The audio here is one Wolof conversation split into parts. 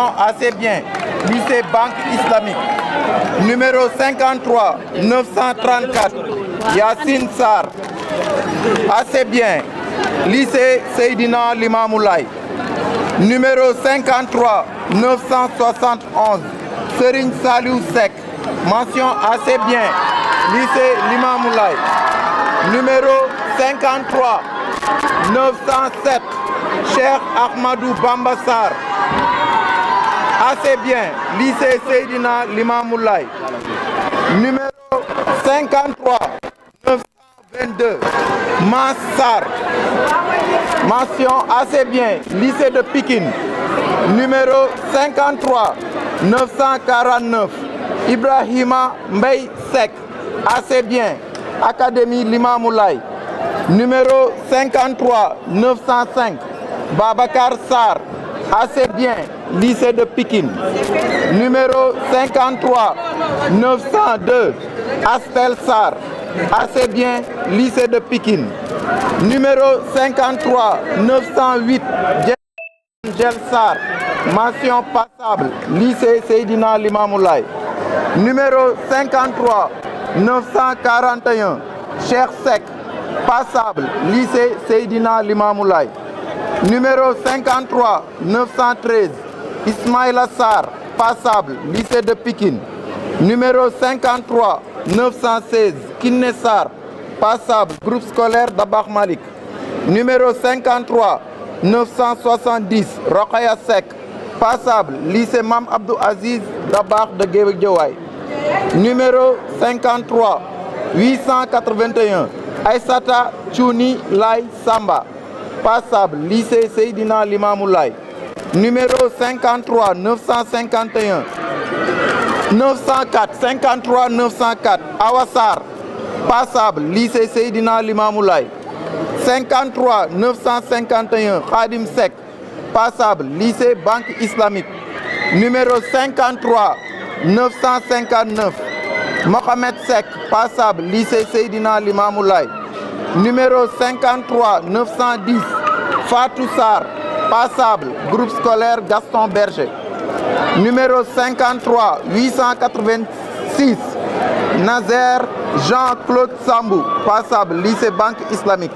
Assez bien, lycée Banque Islamique. Numéro 53 934, Yassine Sarr. Assez bien, lycée Seydina Limamoulaye. Numéro 53 971, Serigne Saliou Seck. Mention assez bien, lycée Limamoulaye. Numéro 53 907, Cheikh Ahmadou Bamba Sarr. Assez bien, lycée Seydina Limamoulaye. Numéro 53 922, Mass Sarr. Mention assez bien, lycée de Pikine. Numéro 53 949, Ibrahima Mbaye Seck. Assez bien, Académie Limamoulaye. Numéro 53 905, Babacar Sarr. Assez bien, lycée de Pikine. Numéro 53 902, Astel Sarr. Assez bien, lycée de Pikine. Numéro 53 908, Gel Sarr. Mention passable, lycée Seydina Limamoulaye. Numéro 53 941, Cheikh Seck. Passable, lycée Seydina Limamoulaye. Numéro 53 913, Ismaïla Sarr. Passable, lycée de Pikine. Numéro 53 916, Kiné Sarr. Passable, groupe scolaire Dabakh Malik. Numéro 53 970, Rokhaya Seck. Passable, lycée Mam Abdou Aziz Dabakh de Guédiawaye. Numéro 53 881, Aïssata Chouni Lay Samba. Passable, lycée Seydina Limamoulaye. Numéro 53 951, 904, 53 904, Awassar. Passable, lycée Seydina Limamoulaye. 53 951, Khadim Seck. Passable, lycée Banque Islamique. Numéro 53 959, Mohamed Seck. Passable, lycée Seydina Limamoulaye. Numéro 53 910, Fatou Sarr. Passable, groupe scolaire Gaston Berger. Numéro 53 886, Nazer Jean-Claude Sambou. Passable, lycée Banque Islamique.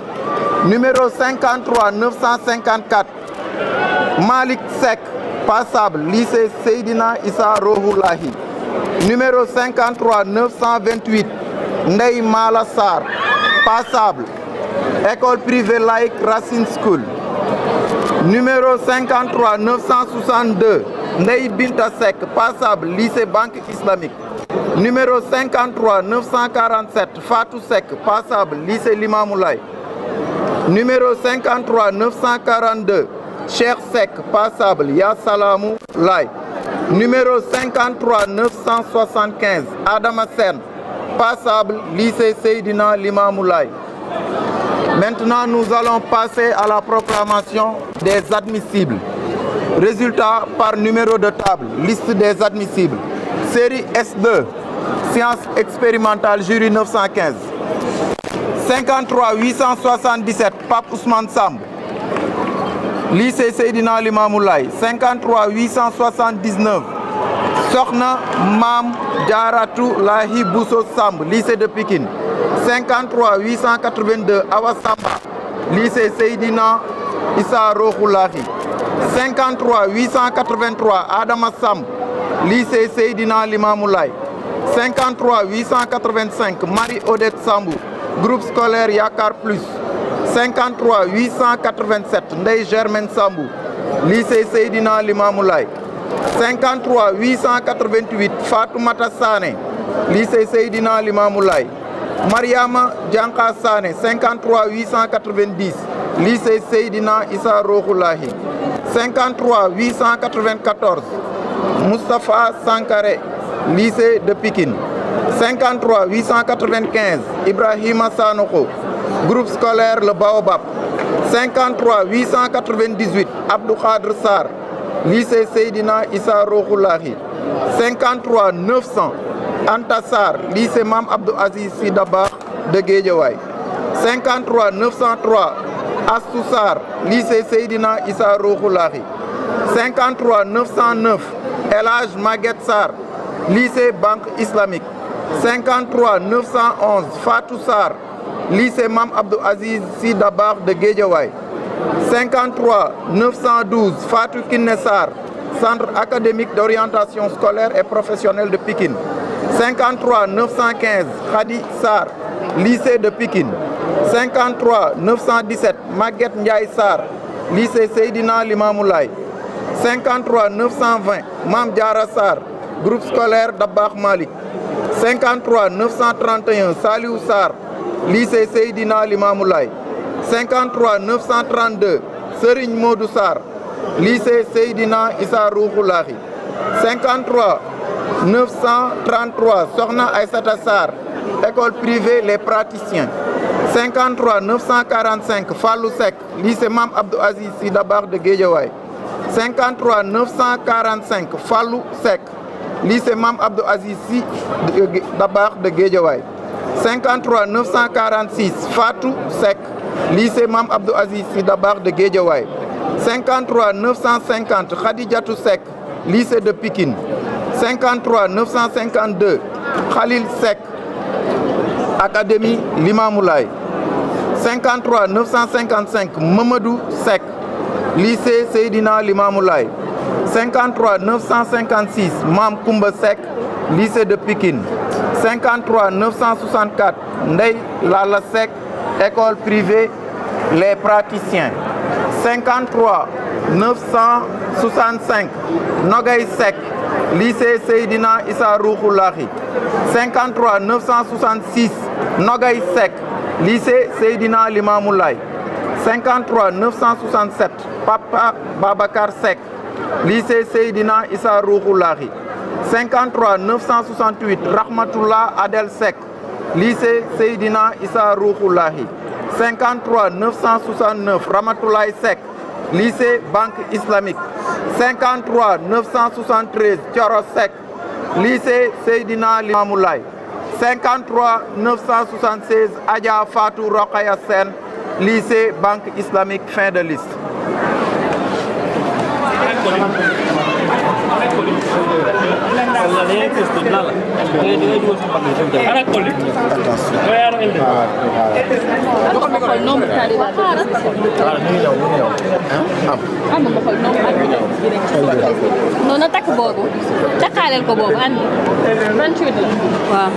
Numéro 53 954, Malik Seck. Passable, lycée Seydina Issa Rohoulahi. Numéro 53 928, Ndeye Mala Sarr. Passable, école privée laïque Racine School. Numéro 53 962, Ndeye Binta Seck. Passable, lycée Banque Islamique. Numéro 53 947, Fatou Seck. Passable, lycée Limamoulaye. Numéro 53 942, Cheikh Seck. Passable, Ya Salamou Lay. Numéro 53 975, Adama Sen. Passable, lycée Seydina Limamoulaye. Maintenant, nous allons passer à la proclamation des admissibles. Résultat par numéro de table, liste des admissibles. Série S2, sciences expérimentales, jury 915. 53 877, Pape Ousmane Samb. Lycée Seydina Limamoulaye. 53 879, Sokhna Mam Diaratou Lahi Bousso Samb, lycée de Pikine. 53 882, Awa Samba, lycée Seydina Issa Rohoulahi. 53 883, Adama Samb, lycée Seydina Limamoulaye. 53 885, Marie-Odette Sambou, groupe scolaire Yakar Plus. 53 887, Ndeye Germaine Sambou, lycée Seydina Limamoulaye. 53 888, Fatoumata Sané, lycée Seydina Limamoulaye. Mariama Dianka Sané. 53 890, lycée Seydina Issa Rohoulahi. 53 894, Moustapha Sankare, lycée de Pikine. 53 895, Ibrahima Sanoko, groupe scolaire Le Baobab. 53 898, Abdou Khadr Sarr, lycée Seydina Issa Rohoulahi. 53 900, Anta Sarr, lycée Mam Abdou Aziz Sy Dabakh de Guédiawaye. 53 903, Astou Sarr, lycée Seydina Issa Rohoulahi. 53 909 El Hadj Maguette Sarr lycée Banque Islamique 53 911 Fatou Sarr lycée Mame Abdou Aziz Sy Dabakh de Guédiawaye 53 912 Fatou Kiné Sarr centre académique d'orientation scolaire et professionnelle de Pikine 53 915 Khady Sarr lycée de Pikine 53 917 Maguette Ndiaye Sarr lycée Seydina Limamou Laye 53 920 Mame Diarra Sarr groupe scolaire Dabakh Malik 53 931 Saliou Sarr lycée Seydina Limamou Laye 53 932 Serigne Modou Sarr lycée Seydina Issa Rouhou Lahi 53 933 Sokhna Aïssata Sarr école privée Les Praticiens 53 945 Fallou Seck lycée Mame Abdou Aziz Sy Dabakh de Guédiawaye 53 945 Fallou Seck lycée Mame Abdou Aziz Sy Dabakh de Guédiawaye 53 946 Fatou Seck lycée Mame Abdou Aziz Sy Dabakh de Guédiawaye 53 950 Khadijatou Seck lycée de Pikine 53 952 Khalil Seck académie Limamou Laye 53 955 Mamadou Seck lycée Seydina Limamou Laye 53 956 Mame Koumba Seck lycée de Pikine 53 964 Ndeye Lala Seck école privée Les Praticiens 53 965 Nogay Seck lycée Seydina Issa Rouhou Lahi 53 966 Nogay Seck lycée Seydina Limamou Laye 53 967 Papa Babacar Seck lycée Seydina Issa Rouhou Lahi 53 968 Rahmatullah Adel Seck lycée Seydina Issa Rouhou Lahi 53 969 Ramatoulaye Seck lycée Banque Islamique 53 973 Thioro Seck lycée Seydina Limamou Laye 53 976 Adja Fatou Rokhaya Sène lycée Banque Islamique. Fin de liste. non na takk boobu takkaaleel ko boobu ànd 28 la waaw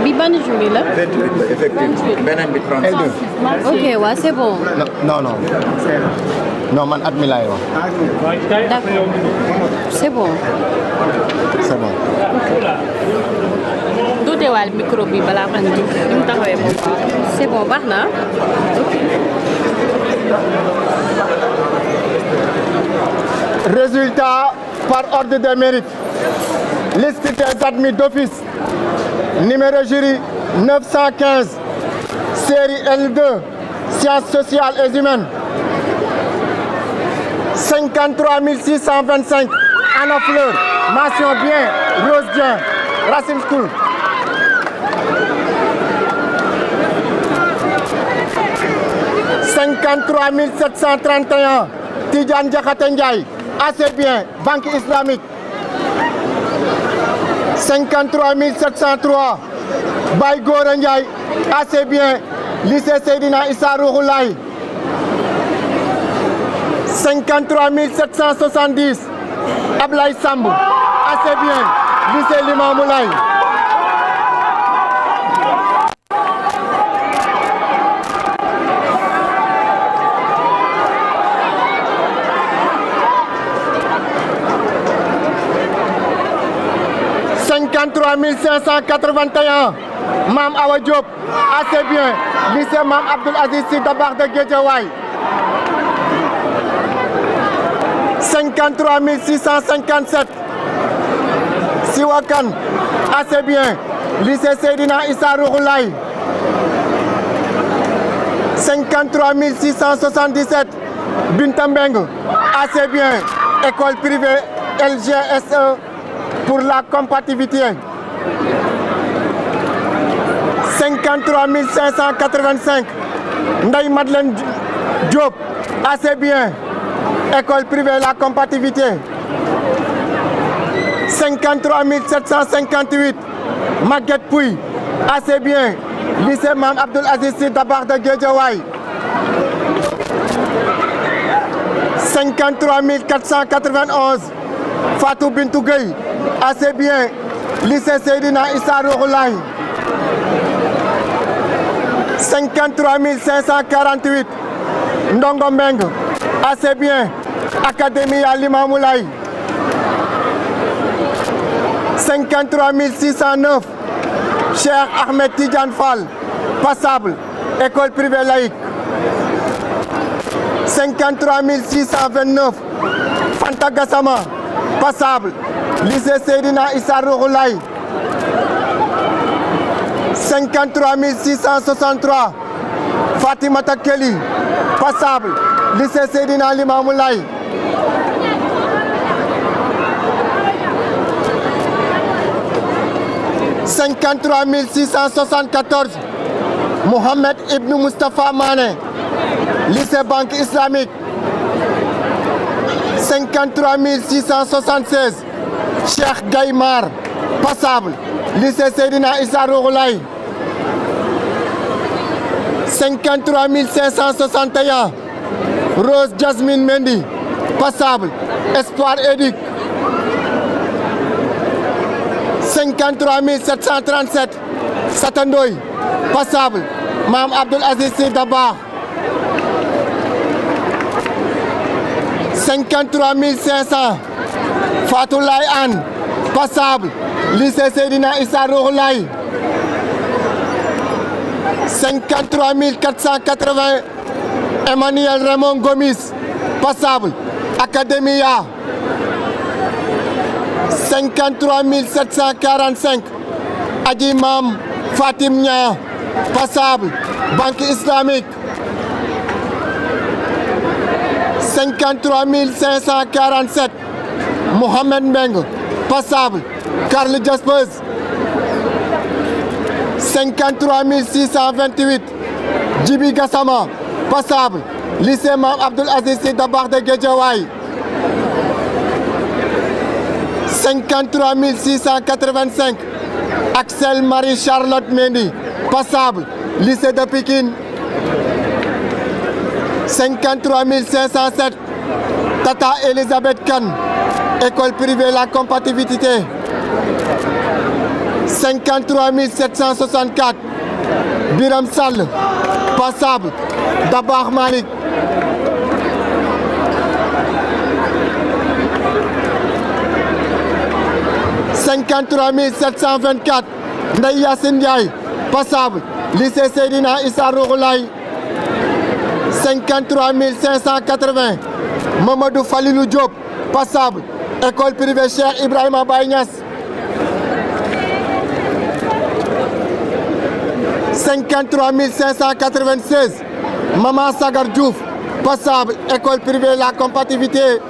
bi ban jour la 28 effectivement beneen bi 32 ok waaw c'est bon non man at mi laay wax. d'accord c'est bon duutewaal micro bi balaa man di mu taxawee moom c'est bon baax na Résultat par ordre de mérite. Liste des admis d'office. Numéro jury 915. Série L2. Sciences sociales et humaines. 53 625. Anna Fleur. Mention bien. Rose Dieng. Racine School. 53 731. Tidiane Diakhaté Ndiaye. Assez bien. Banque Islamique. 53 703. Baye Gora Ndiaye. Assez bien. Lycée Seydina Issa Rouhou Laye. 53 770. Ablaye Sambou. Assez bien. Lycée Limamou Laye. 53 581. Mame Awa Diop. Assez bien. Lycée Mame Abdou Aziz Sy Dabakh de Guédiawaye. 53 657. Siwakan. Assez bien. Lycée Seydina Issa Rouhou Laye. 53 677. Binta Mbeng. Assez bien. École privée LGSE pour la compatibilité. 53 585. Ndeye Madeleine Diop. Assez bien. École privée La Compatibilité. 53 758. Maguette Pouy. Assez bien. Lycée Mame Abdoul Aziz Sy Dabakh de Guédiawaye. 53 491. Fatou Bintou Gueye. Assez bien. Lycée Seydina Issa Rouhou Laye. 53 548. Ndongo Meng. Assez bien. Académie à Limamou Laye. 53 609. Cheikh Ahmed Tidiane Fall. Passable. École privée laïque. 53 629. Fanta Gassama. Passable. Lycée Seydina Issa Rouhou Laye. 53 663. Fatimata Kelly. Passable. Lycée Seydina Limamou Laye. 53 674. Mohamed Ibn Mustafa Mané. Lycée Banque Islamique. 53 676. Cheikh Gaïmar. Passable. Lycée Seydina Issa Rouhou Laye. 53 561. Rose Jasmine Mendy. Passable. Espoir Éduc. 53 737. Satandoy. Passable. Mame Abdoul Aziz Sy Dabakh. 53 500. Fatou Laye Anne. Passable. Lycée Seydina Issa Rouhou Laye. 53 480. Emmanuel Raymond Gomis. Passable. Academia. 53 745. Adji Mam Fatim Nia. Passable. Banque Islamique. 53 547. Mohamed Meng. Passable. Karl Jaspers. 53 628. Djibi Gassama. Passable. Lycée Mame Abdoul Aziz Sy Dabakh de Guédiawaye. 53 685. Axel Marie Charlotte Mendy. Passable. Lycée de Pikine. 53 507. Tata Elisabeth Kane. École privée La Compatibilité. 53 764. Biram Sall. Passable. Dabakh Malik. 53 724. Ndeye Yacine Ndiaye. Passable. Lycée Seydina Issa Rouhou Laye. 53 580. Mamadou Falilou Diop. Passable. École privée Cheikh Ibrahima Baye Niass. 53 596. Maman Sagar Diouf. Passable. École privée La Compatibilité.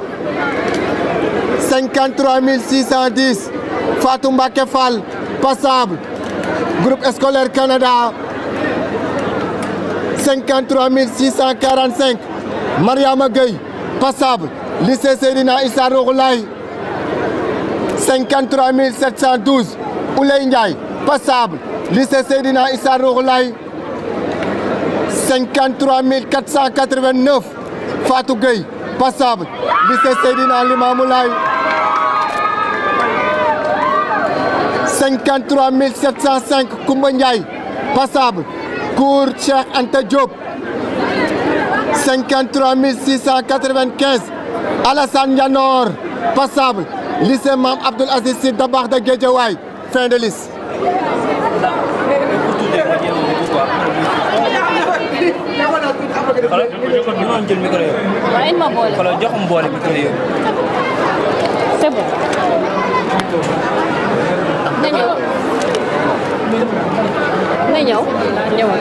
53 610. Fatou Mbacké Fall. Passable. Groupe scolaire Canada. 53 645. Mariama Gueye. Passable. Lycée Seydina Issa Rouhou Laye. 53 712. Ouley Ndiaye. Passable. Lycée Seydina Issa Rouhou Laye. 53 489. Fatou Gueye. Passable. Lycée Seydina Limamou Laye. 53 705. Koumba Ndiaye. Passable. Cours Cheikh Anta Diop. 53 695. Alassane Yanor. Passable. Lycée Mame Abdoul Aziz Sy Dabakh de Guédiawaye. Fin de liste. C'est bon. Na ñëw. Ñëwal.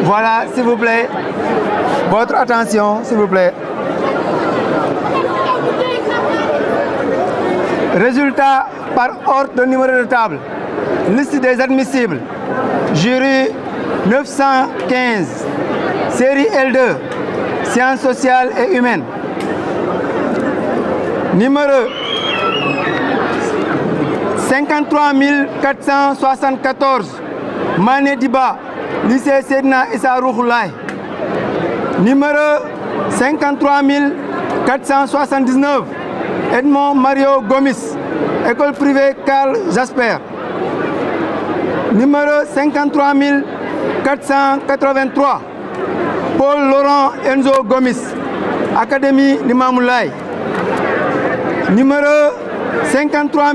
Voilà, s'il vous plaît. Votre attention, s'il vous plaît. Résultat par ordre de numéro de table. Liste des admissibles. Jury 915. Série L2. Sciences sociales et humaines. Numéro 53 474. Mané Diba. Lycée Seydina Issa Rouhoulaye. Numéro 53 479. Edmond Mario Gomis. École privée Karl Jasper. Numéro 53 483. Paul Laurent Enzo Gomis. Académie Limamoulaye. Numéro 53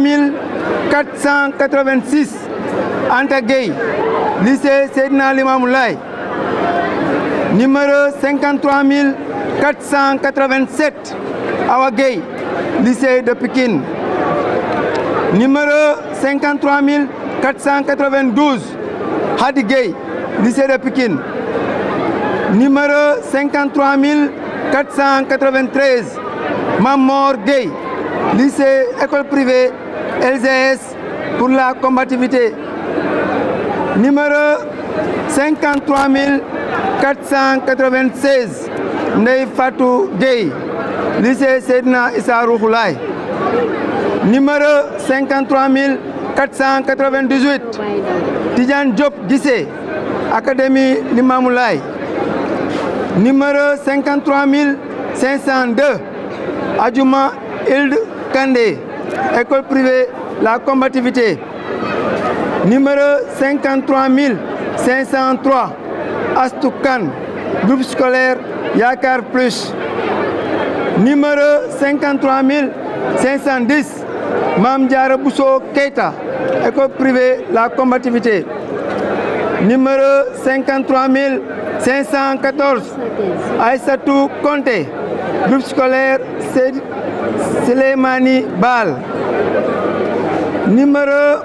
486. Anta Gueye. Lycée Seydina Limamoulaye. Numéro 53 487. Awa Gueye. Lycée de Pikine. Numéro 53 492. Hadi Gueye. Lycée de Pikine. Numéro 53 493. Mamor Gueye. Lycée école privée LGS pour la combativité. Numéro 53 496. Ndeye Fatou Gueye. Lycée Seydina Issa Rouhoulaye. Numéro 53 498. Tidiane Diop Guissé. Académie Limamoulaye. Numéro 53 502. Adjouma Hilde Kandé. École privée La Combativité. Numéro 53 503. Astou Kane. Groupe scolaire Yakar Plus. Numéro 53 510. Mam Diara Bousso Keita. École privée La Combativité. Numéro 53 514. Aïssatou Conté. Groupe scolaire Selemani Bal. Numéro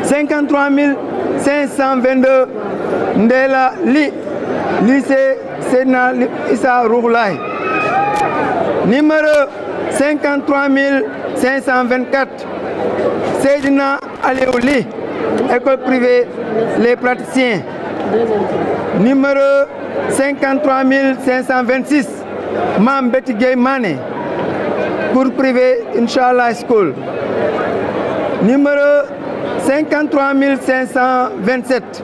53 522. Ndela Li. Lycée Seydina Issa Rouhoulaye. Numéro 53 524. Seydina Aliou Ly. École privée Les Praticiens. Numéro 53 526. Mam Betty Gueye Mané. Cours privé Inch'Allah School. Numéro 53 527.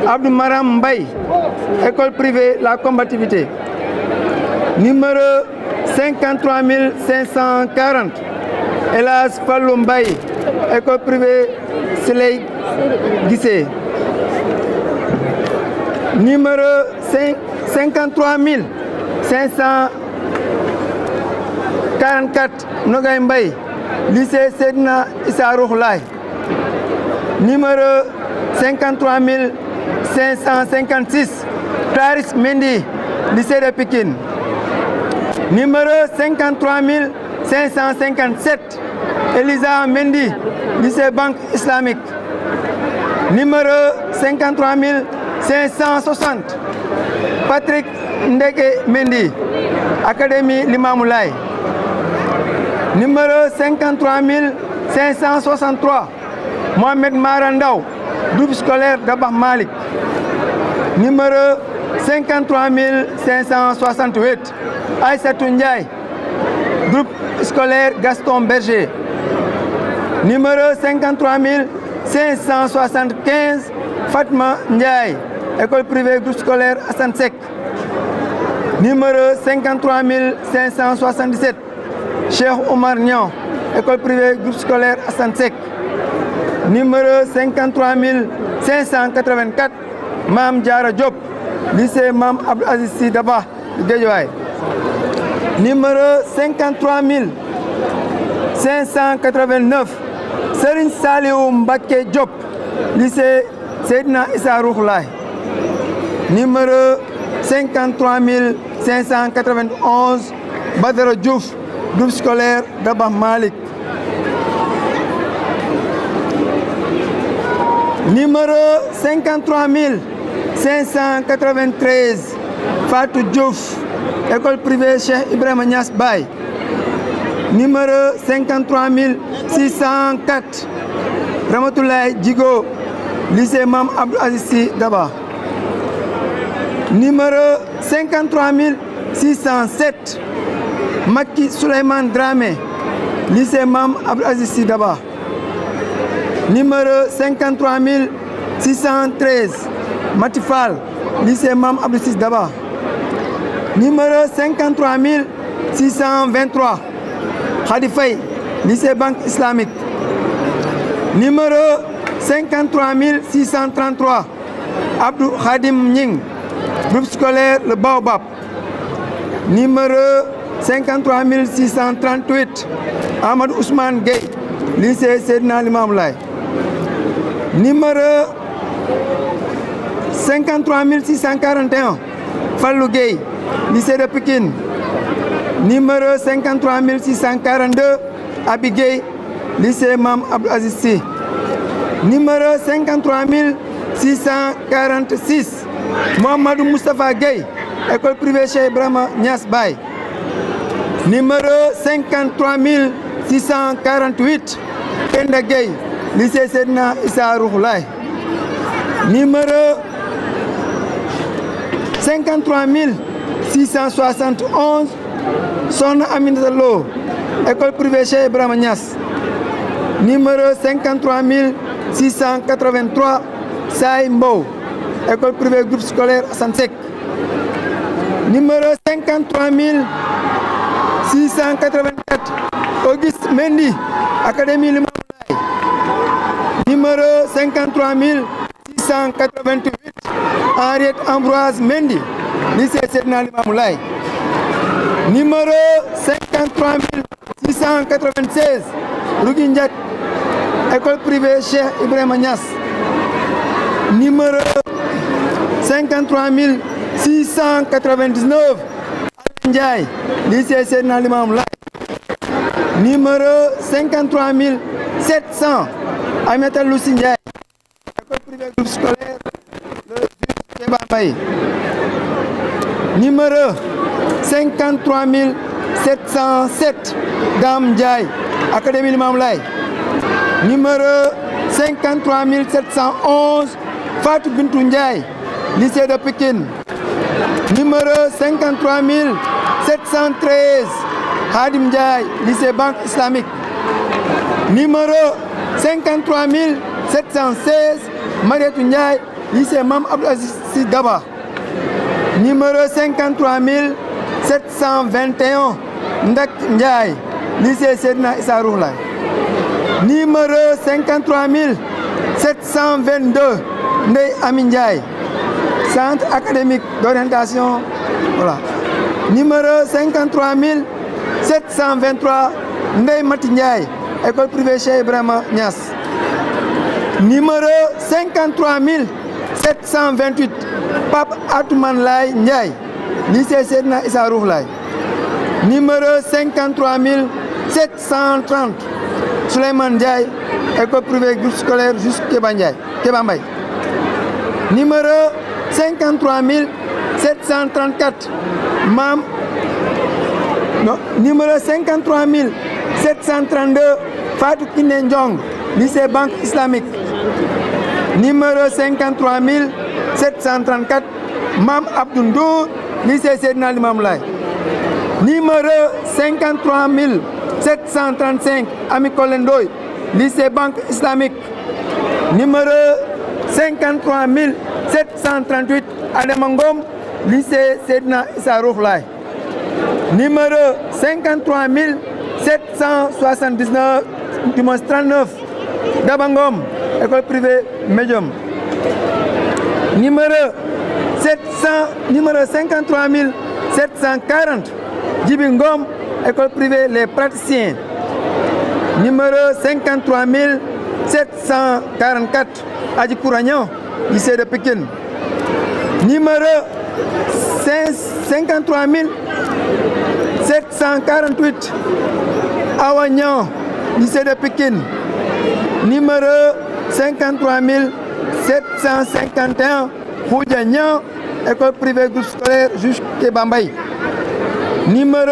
Abdou Maram Mbaye. École privée La Combativité. Numéro 53 540. Elas Fallou Mbaye. École privée Siley Guissé. Numéro 53 544. Nogay Mbaye. Lycée Seydina Issa Rouhoulaye. Numéro 53 556. Taris Mendy. Lycée de Pikine. Numéro 53 557. Elisa Mendy. Lycée Banque Islamique. Numéro 53 560. Patrick Ndeke Mendy. Académie Limamoulaye. Numéro 53 563. Mohamed Marandaw. Groupe scolaire Dabakh Malik. Numéro 53 568. Aïssatou Ndiaye. Groupe scolaire Gaston Berger. Numéro 53 575. Fatma Ndiaye. École privée groupe scolaire Hassan Sek. Numéro 53 577. Cheikh Omar Niang. École privée groupe scolaire Hassan Sek. Numéro 53 584. Mam Diara Diop. Lycée Mam Abdou Aziz Sy Dabakh Guédiawaye. Numéro 53 589. Serigne Saliou Mbacké Diop. Lycée Seydina Issa Rouhoulaye. Numéro 53 591. Badara Diouf. Groupe scolaire Dabakh Malik. Numéro 53 593. Fatou Diouf. École privée Cheikh Ibrahima Niass Baye. numéro 53 604 Ramatoulaye Djigo, lycée Mam Abdou Aziz Sy Dabakh. Numéro 53 607 Maki Souleymane Dramé, lycée Mam Abdou Aziz Sy Dabakh. Numéro 53 613 Matifal, lycée Mam Abdou Aziz Sy Dabakh. Numéro 53 623 Khady Faye, lycée Banque Islamique. Numéro 53 633 Abdou Khadim Ning, groupe scolaire Le Baobab. Numéro 53 638 Amadou Ousmane Gueye, lycée Seydina Limamou Laye. Numéro 53 641 Fallou Gueye, lycée de Pikine. Numéro 53 642 Abi Gueye, lycée Mam Abdou Aziz Sy. Numéro 53 646 Mohamedou Moustapha Gueye, école privée Cheikh Ibrahima Niass Baye. Numéro 53 648 Kenda Gueye, lycée Seydina Issa Rouhou Laye. Numéro 53 671 Sokhna Aminata Lo, école privée Cheikh Ibrahima Niass. Numéro 53 683 Saï Mbow, école privée groupe scolaire Assane Seck. Numéro 53 684 Auguste Mendy, académie Limamou Laye. Numéro 53 688 Henriette Ambroise Mendy, lycée Seydina Limamou Laye. Numéro 53 696 Rougui Ndiaye, école privée Cheikh Ibrahima Niass. Numéro 53 699 Alain Ndiaye, lycée Seydina Limamou Laye. Numéro 53 700 Aminata Loussi Ndiaye, école privée groupe scolaire Le Juge Kéba Mbaye. Numéro 53 707 Dame Ndiaye, académie Limamou Laye. Numéro 53 711 Fatou Bintou Ndiaye, lycée de Pikine. Numéro 53 713 Hadim Ndiaye, lycée Banque Islamique. Numéro 53 716 Mariatou Ndiaye, lycée Mam Abdou Aziz Sy Dabakh. Numéro 53 721 Ndak Ndiaye, lycée Seydina Issa Rouhou Laye. Numéro 53 722 Ndeye Ami Ndiaye, centre académique d'orientation. Voilà. Numéro 53 723 Ndeye Mati Ndiaye, école privée Cheikh Ibrahima Niass. Numéro 53 728 Pape Atoumane Laye Ndiaye, lycée Seydina Issa Rouhou Laye. Numéro 53 730 Souleymane Ndiaye, école privée groupe scolaire Juste Kéba Mbaye. Numéro 53 734 Numéro 53 732 Fatou Kiné Ndiong, lycée Banque Islamique. Numéro 53 734 Mam Abdou Ndour, lycée Seydina Limamou Laye. Numéro 53 735 Ami Collé Ndoye, lycée Banque Islamique. Numéro 53 738 Adama Ngom, lycée Seydina Issa Rouhou Laye. Numéro 53 779 39 Daba Ngom, école privée Médium. Numéro 53 740 Djibi Ngom, école privée Les Praticiens. Numéro 53 744 Adji Kouragnan, lycée de Pikine. Numéro 53 748 Awagnan, lycée de Pikine. Numéro 53 751 Foudjagnan, école privée groupe scolaire Juge Kéba Mbaye. Numéro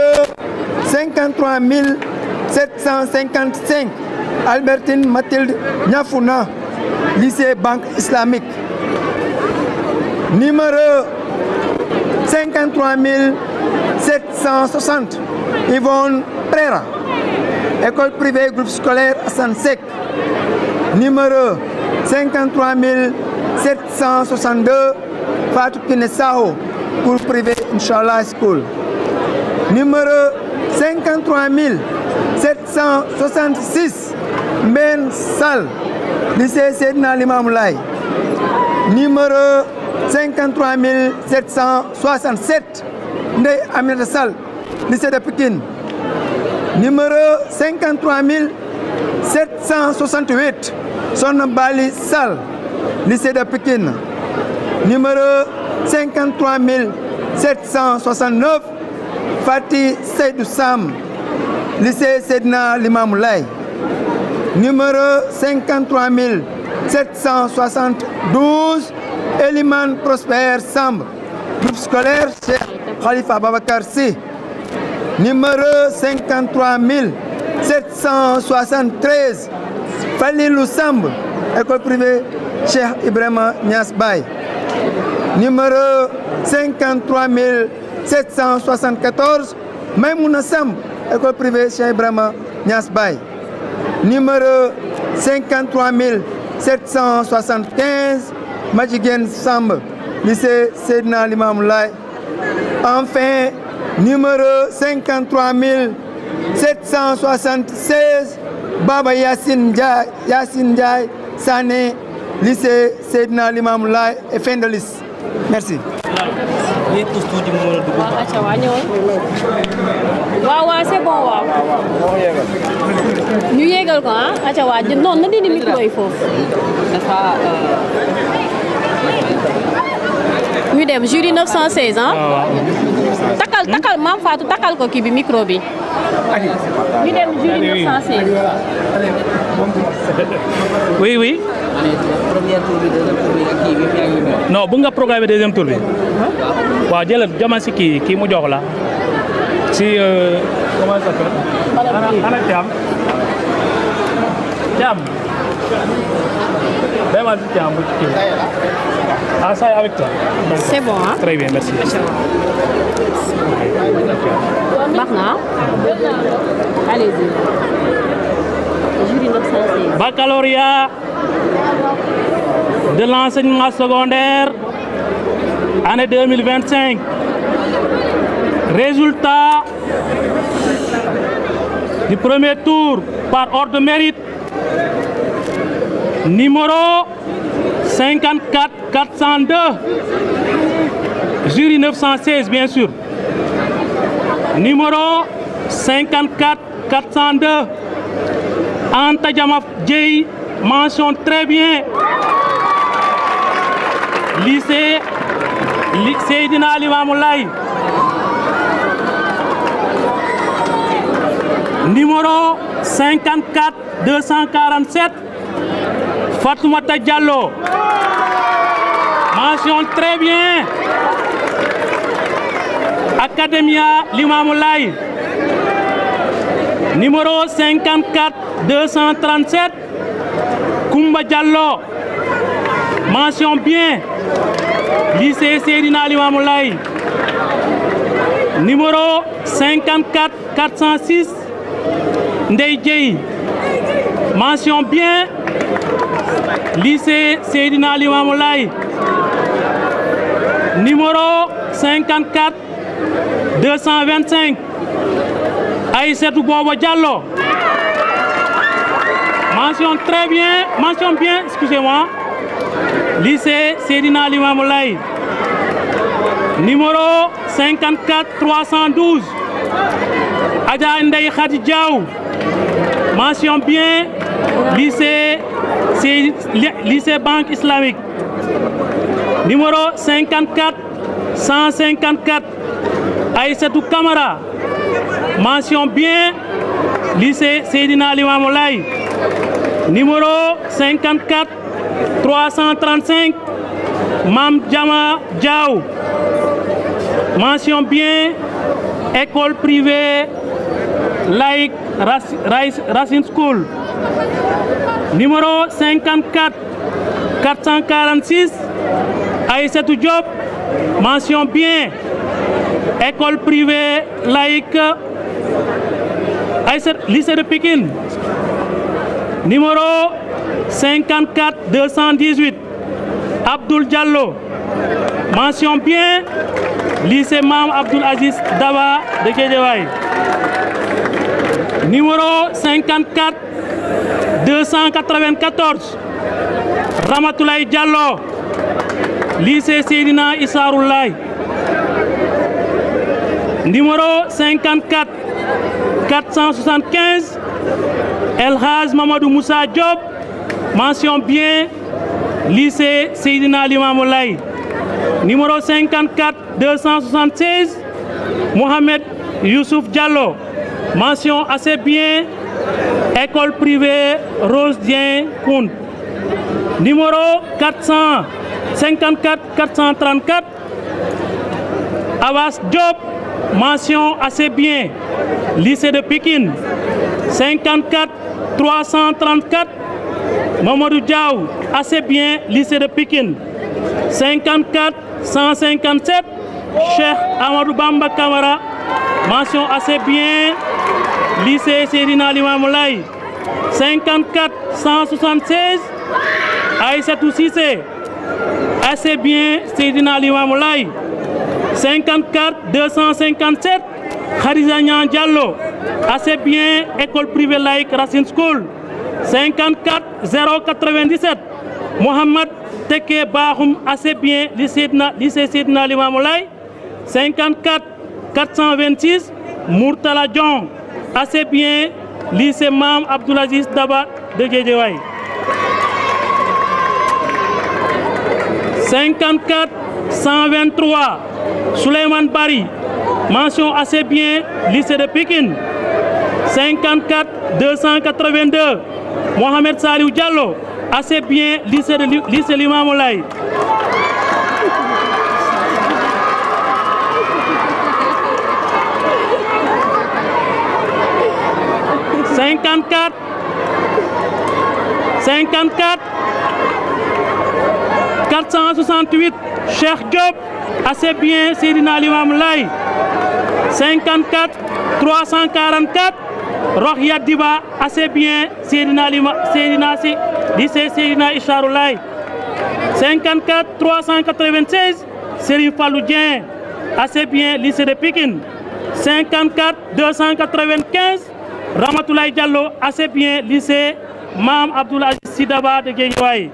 53 755 Albertine Mathilde Niafouna, lycée Banque Islamique. Numéro 53 760 Yvonne Prera, école privée groupe scolaire Assane Seck. Numéro 53 762 Fatou Kiné Sao, cours privé Inch'Allah School. Numéro 53 766 Mben Sall, lycée Seydina Limamou Laye. Numéro 53 767 Ndeye Aminata Sall, lycée de Pikine. Numéro 53 768 Sonna Bali Sall, lycée de Pikine. Numéro 53 769 Fati Seydou Sam, lycée Seydina Limamou Laye. Numéro 53 772 Eliman Prosper Samb, groupe scolaire Cheikh Khalifa Babacar Sy. Numéro 53 773 Falilou Samb, école privée Cheikh Ibrahima Niass Baye. Numéro 53 774 Maïmouna Samb, école privée Cheikh Ibrahima Niass Baye. Numéro 53 775 Madjiguène Samb, lycée Seydina Limamou Laye. Enfin, numéro 53 776 Baba Yassine Ndiaye Sané, lycée Seydina Limamou Laye et fin de liste. Merci. waaw c'est bon waaw ñu yégal ko aca waa non na dindi micro yi foofu ñu dem jury 916 takal Mame Fatou takal ko kii bi micro bi ñu dem jury 916 oui non bu nga programme deuxième tour bi waaw jëlal jaman si kii mu jox la si comment ça s'appelle ana Thiam vraiment Thiam ah ça avec toi c'est bon très bien merci baax na allez-y jury 916 baccalauréat de l'enseignement secondaire année 2025. Résultat du premier tour par ordre de mérite. Numéro 54 402. Jury 916 bien sûr. Numéro 54 402. Anta Diamaf Dieye, mention très bien. Lycée Seydina Limamou Laye. Numéro 54 247 Fatoumata Diallo. Mention très bien. Academia Limamou Laye. Numéro 54 237 Koumba Diallo. Mention bien. Lycée Seydina Limamou Laye. Numéro 54 406 Ndeye Dieye. Mention bien. Lycée Seydina Limamou Laye. Numéro 54 225 Aïssatou Bobo Diallo. Mention très bien, mention bien, excusez-moi. Lycée Seydina Limamou Laye. Numéro 54 312 Adja Ndeye Khady Diaw. Mention bien. Lycée Banque Islamique. Numéro 54 154 Aïssatou Kamara. Mention bien. Lycée Seydina Limamou Laye. Numéro 54 335 Mam Diama Diaw. Mention bien. École privée laïque Racine School. Numéro 54 446 Aïssatou Diop, mention bien. École privée laïque lycée de Pikine. Numéro 54 218 Abdoul Diallo, mention bien. Lycée Mam Abdoul Aziz Daba de Guédiawaye. Numéro 54 294 Ramatoulaye Diallo, lycée Seydina Issa Roulaye. Numéro 54 475 El Hadj Mamadou Moussa Diop, mention bien. Lycée Seydina Limamou Laye. Numéro 54 276 Mohamed Youssouf Diallo, mention assez bien. École privée Rose Dien Koun. Numéro 454 434 Abbas Diop, mention assez bien. Lycée de Pikine. 54 334 Mamadou Diaw, assez bien. Lycée de Pikine. 54 157 Cheikh Amadou Bamba Kamara, mention assez bien. Lycée Seydina Limamou Laye. 54 176 Aïssatou Cissé, assez bien. Seydina Limamou Laye. 54 257 Khadija Niang Diallo, assez bien. École privée laïque Racine School. 54 097 Mohamed Teke Bahoum, assez bien. Lycée Seydina Limamou Laye. 54 426 Mourtala Diong, assez bien. Lycée Mam Abdoul Aziz Daba de Guédiawaye. 54 123 Souleymane Bari, mention assez bien. Lycée de Pikine. 54 282 Mohamed Saliou Diallo, assez bien. Lycée Limamou Laye. 54 468 Cheikh Diop, assez bien. Seydina Limamou Laye. 54 344 Rokhia Diba, assez bien. Lycée Seydina Issa Roulaye. 54 396 Serigne Fallou Dieng, assez bien. Lycée de Pikine. 54 295 Ramatoulaye Diallo, assez bien. Lycée Mam Abdoul Aziz Sy Daba de Guédiawaye.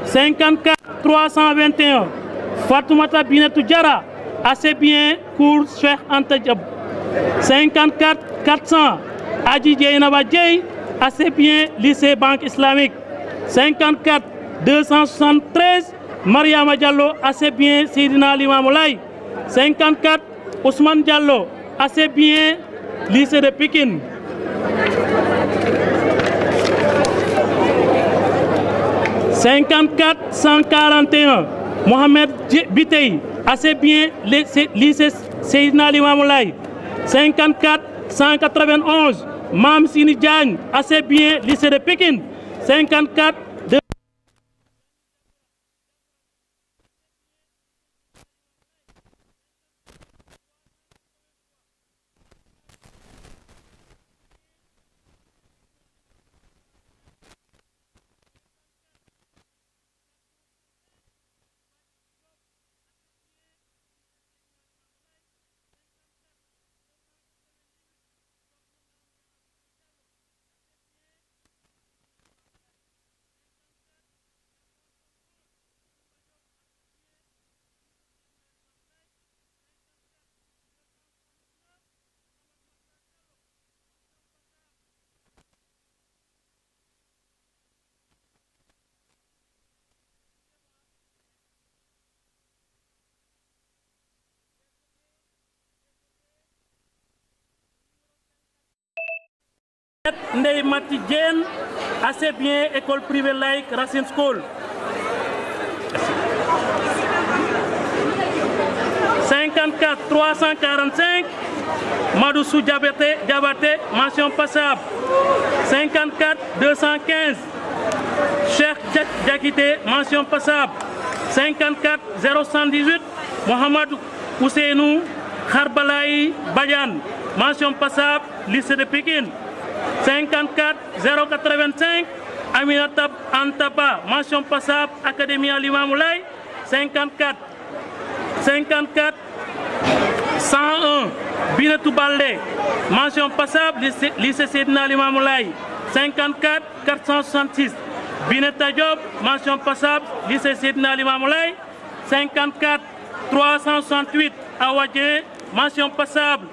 54 321 Fatoumata Binetou Diarra, assez bien. Cours Cheikh Anta Diop. 54 400 Adji Dieynaba Dieye, assez bien. Lycée Banque Islamique. 54 273 Mariama Diallo, assez bien. Seydina Limamou Laye. 54 Ousmane Diallo, assez bien. Lycée de Pikine. 54 141 Mohamed Bitey, assez bien. Lycée Seydina Limamou Laye. 54 191 Mam Sini Diagne, assez bien. Lycée de Pikine. 54 Ndeye Mati Diène, assez bien. École privée laïque Racine School. 54 345 Madoussou Diabaté, mention passable. 54 215. Cheikh Diakité, mention passable. 54 018. Mohamed Ousseinou Kharbalaï Badiane, mention passable, lycée de Pikine. 54 085. Aminata Antaba, mention passable, Académie Alimamoulaye. 54 101. Binetou Baldé, mention passable, lycée Seydina Limamoulaye. 54 466. Bineta Diop, mention passable, lycée Seydina Limamoulaye. 54 368. Awadien, mention passable,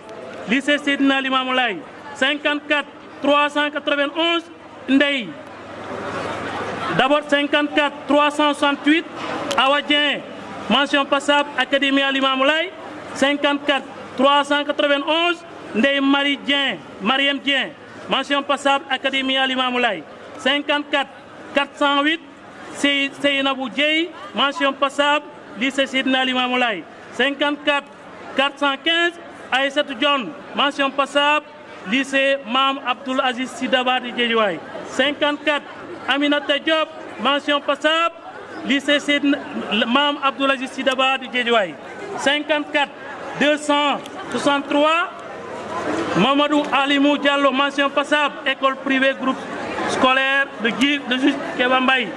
lycée Seydina Limamoulaye. 54 391. Ndeye. D'abord 54 368. Awadien, mention passable, Académie Limamoulaye. 54 391. Ndeye Mariam Dien, mention passable, Académie Limamoulaye. 54 408. Seynabou Dieye, mention passable, lycée Seydina Limamoulaye. 54 415. Aïssatou John, mention passable, lycée Mam Abdoul Aziz Sy Dabakh de Guédiawaye. 54 Aminata Diop, mention passable, lycée Mam Abdoul Aziz Sy Dabakh de Guédiawaye. 54 263. Mamadou Alimou Diallo, mention passable, école privée groupe scolaire de Jules Kebambaye.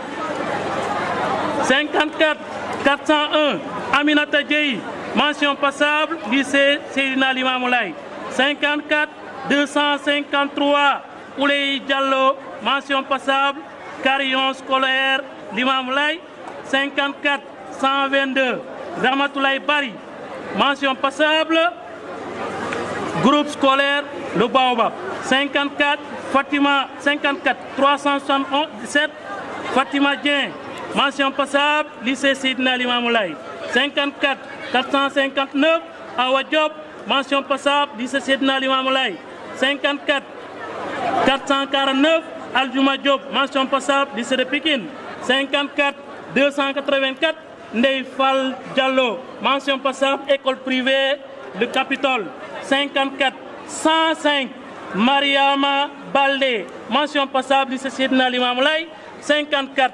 54 401. Aminata Dieye, mention passable, lycée Seydina Limamoulaye. 54 253. Ouley Diallo, mention passable, carillon scolaire Limamoulaye. 54 122. Ramatoulaye Bari, mention passable, groupe scolaire Le Baobab. 54 Fatima 54 377. Fatima Dien, mention passable, lycée Seydina Limamoulaye. 54 459. Awa Diop, mention passable, lycée Seydina Limamoulaye. 54 449. Aljouma Diop, mention passable, lycée de Pikine. 54 284. Ndeye Fall Diallo, mention passable, école privée de Capitole. 54 105. Mariama Baldé, mention passable, lycée Seydina Limamoulaye. 54